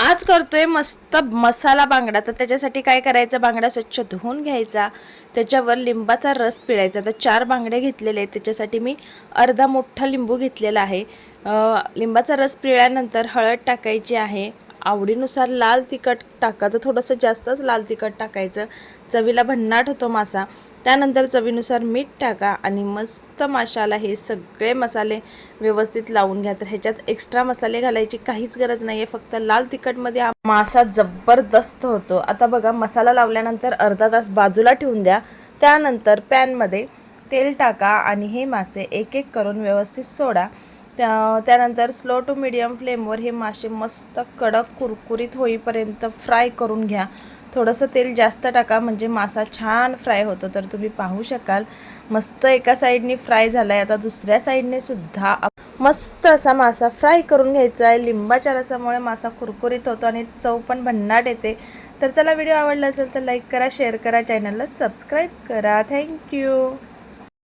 आज करतोय मस्त मसाला बांगडा। तर त्याच्यासाठी काय करायचं, बांगडा स्वच्छ धुवून घ्यायचा, त्याच्यावर लिंबाचा रस पिळायचा। तर 4 बांगडे घेतलेले आहेत, त्याच्यासाठी मी अर्धा मोठा लिंबू घेतलेला आहे। लिंबाचा रस पिळल्यानंतर हळद टाकायची आहे, आवडीनुसार लाल तिखट टाका, तर थोडंसं जास्तच लाल तिखट टाकायचं, चवीला भन्नाट होतो मासा। त्यानंतर चवीनुसार मीठ टाका आणि मस्त माशाला हे सगळे मसाले व्यवस्थित लावून घ्या। तर ह्याच्यात एक्स्ट्रा मसाले घालायची काहीच गरज नाही आहे, फक्त लाल तिखटमध्ये मासा जबरदस्त होतो। आता बघा, मसाला लावल्यानंतर अर्धा तास बाजूला ठेवून द्या। त्यानंतर पॅनमध्ये तेल टाका आणि हे मासे एक एक करून व्यवस्थित सोडा। त्यानंतर स्लो टू मीडियम फ्लेमवर हे मासे मस्त कडक कुरकुरीत होईपर्यंत फ्राय करून घ्या। थोडंसं तेल जास्त टाका म्हणजे मासा छान फ्राय होतो। तर तुम्ही पाहू शकाल मस्त एका साईडने फ्राय झाला आहे। आता दुसऱ्या साईडने सुद्धा मस्त असा मासा फ्राय करून घ्यायचा आहे। लिंबाच्या रसामुळे मासा कुरकुरीत होतो आणि चव पण भन्नाट येते। तर चला, व्हिडिओ आवडला असेल तर लाईक करा, शेअर करा, चॅनलला सबस्क्राईब करा। थँक्यू।